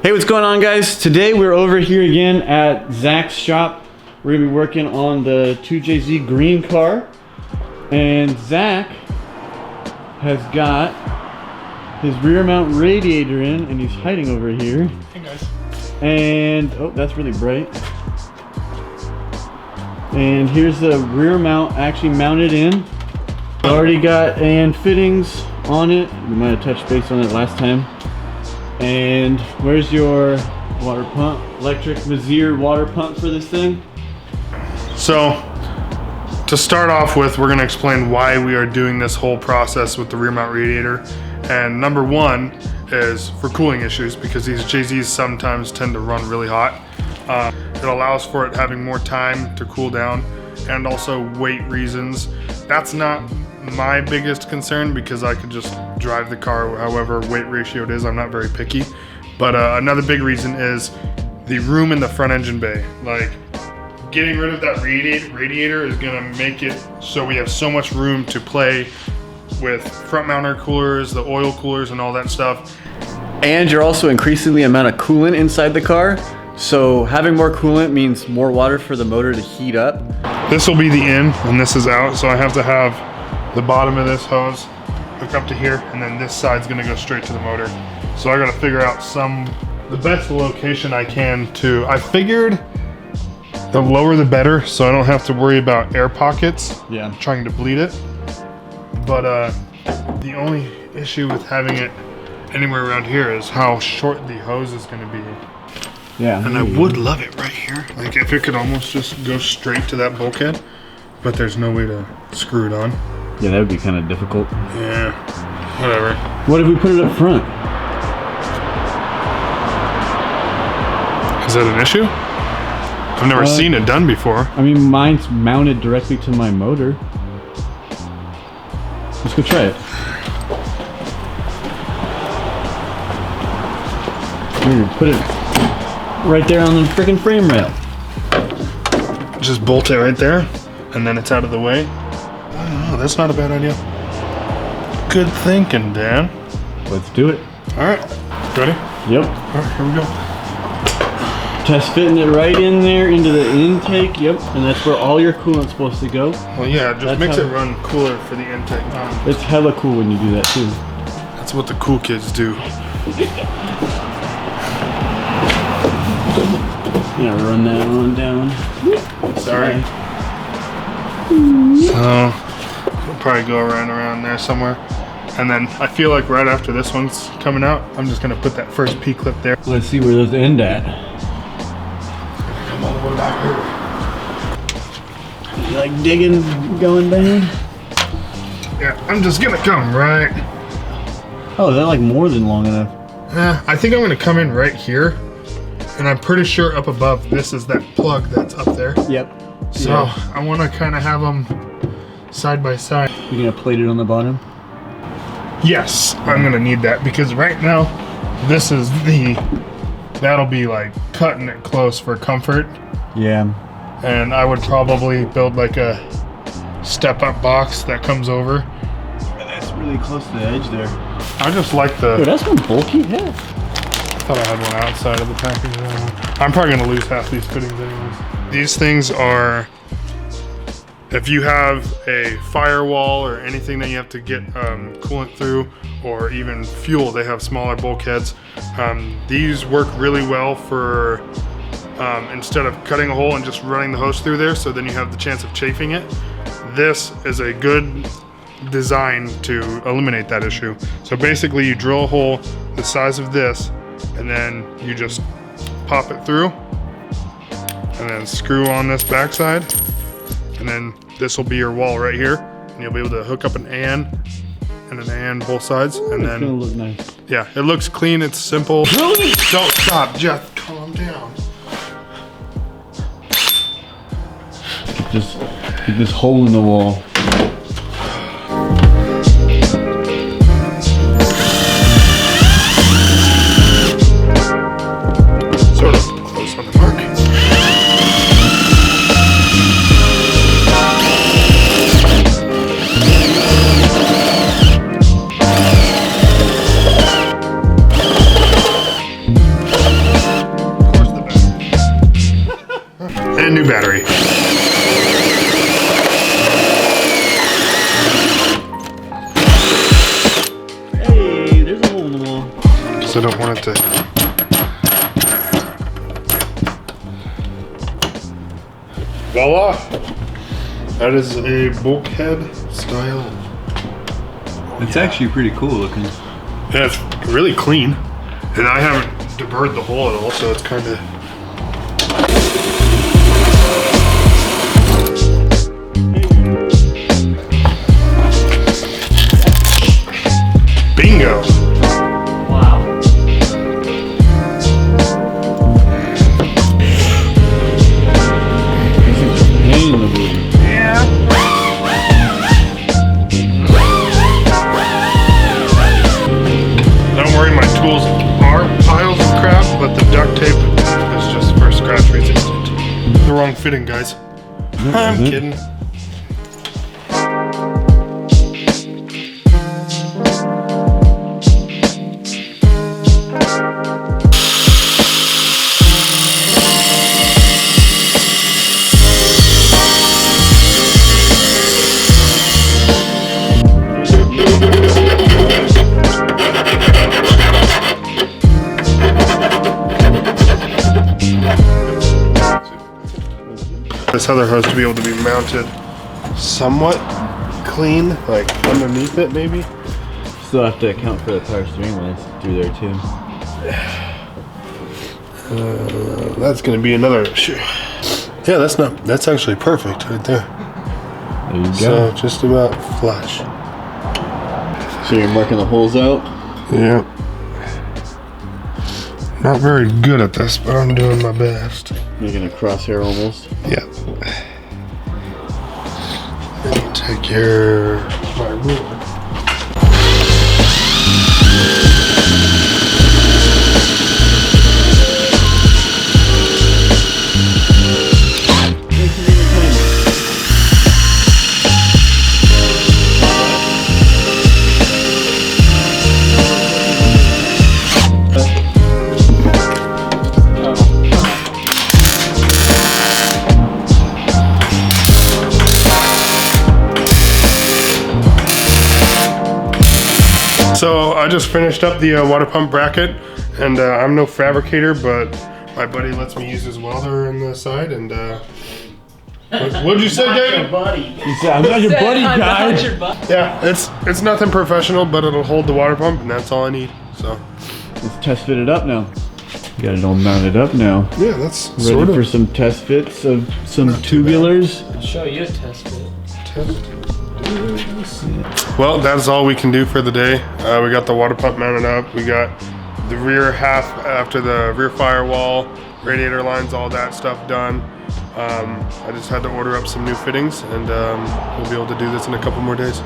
Hey, what's going on, guys? Today we're over here again at Zach's shop. We're gonna be working on the 2JZ green car, and Zach has got his rear mount radiator in, and he's hiding over here. Hey guys. And oh, that's really bright. And here's the rear mount actually mounted in. Already got and fittings on it. We might have touched base on it last time. And where's your water pump? Electric Vizier water pump for this thing? So, to start off with, we're gonna explain why we are doing this whole process with the rear mount radiator. And number one is for cooling issues, because these JZs sometimes tend to run really hot. It allows for it having more time to cool down, and also weight reasons. That's not my biggest concern because I could just drive the car however weight ratio it is. I'm not very picky. But another big reason is the room in the front engine bay. Like, getting rid of that radiator is gonna make it so we have so much room to play with front mounter coolers, the oil coolers, and all that stuff. And you're also increasing the amount of coolant inside the car. So having more coolant means more water for the motor to heat up. This will be the in and this is out, so I have to have the bottom of this hose hook up to here, and then this side's gonna go straight to the motor. So I gotta figure out the best location I can to, I figured the lower the better, so I don't have to worry about air pockets. Yeah. Trying to bleed it. But the only issue with having it anywhere around here is how short the hose is gonna be. Yeah. And I would love it right here. Like if it could almost just go straight to that bulkhead, but there's no way to screw it on. Yeah, that would be kind of difficult. Yeah, whatever. What if we put it up front? Is that an issue? I've never seen it done before. I mean, mine's mounted directly to my motor. Let's go try it. Here, put it right there on the freaking frame rail. Just bolt it right there, and then it's out of the way. Oh, that's not a bad idea. Good thinking, Dan. Let's do it. All right, ready? Yep. All right, here we go. Test fitting it right in there into the intake. Yep. And that's where all your coolant's supposed to go. Well, yeah, it just makes it run cooler for the intake. It's hella cool when you do that too. That's what the cool kids do. Yeah, run that on down. Sorry. So, we'll probably go around there somewhere. And then I feel like right after this one's coming out, I'm just gonna put that first P-clip there. Let's see where those end at. Come all the way back here. You like digging, going down? Yeah, I'm just gonna come right. Oh, is that like more than long enough? I think I'm gonna come in right here. And I'm pretty sure up above, this is that plug that's up there. Yep. So yeah. I wanna kinda have them side by side. You're gonna plate it on the bottom? Yes, I'm gonna need that because right now, this is that'll be like cutting it close for comfort. Yeah. And I would probably build like a step-up box that comes over. That's really close to the edge there. I just like the... Dude, that's one bulky head. I thought I had one outside of the package. I'm probably gonna lose half these fittings anyways. These things are... If you have a firewall or anything that you have to get coolant through, or even fuel, they have smaller bulkheads. These work really well for instead of cutting a hole and just running the hose through there, so then you have the chance of chafing it. This is a good design to eliminate that issue. So basically you drill a hole the size of this, and then you just pop it through, and then screw on this backside. And then this will be your wall right here, and you'll be able to hook up an and both sides. And then, it's gonna look nice. Yeah, it looks clean, it's simple. Don't stop, Jeff, calm down. Just get this hole in the wall. Sort of close on the mark. battery. Hey, there's a hole in the wall. Because I don't want it to. Voila! That is a bulkhead style. It's actually pretty cool looking. Yeah, it's really clean. And I haven't deburred the hole at all, so it's kind of. Bingo! Wow. Pain in the booty. Don't worry, my tools are piles of crap, but the duct tape is just for scratch resistant. The wrong fitting, guys. I'm kidding. This other hose to be able to be mounted somewhat clean, like underneath it maybe. Still have to account for the power steering lights through there too. That's gonna be another issue. Yeah, that's actually perfect right there. There you go. So just about flush. So you're marking the holes out? Yeah. Not very good at this, but I'm doing my best. Making a crosshair almost. Yeah. And take your my ruler. So I just finished up the water pump bracket, and I'm no fabricator, but my buddy lets me use his welder on the side. And what'd you say, David? Buddy. He said, "I'm not your buddy, guys." Yeah, it's nothing professional, but it'll hold the water pump, and that's all I need. So Let's test fit it up now. Got it all mounted up now. yeah, that's Ready sort of for some test fits of some tubulars. I'll show you a test fit. Well, that's all we can do for the day. We got the water pump mounted up. We got the rear half after the rear firewall, radiator lines, all that stuff done. I just had to order up some new fittings, and we'll be able to do this in a couple more days.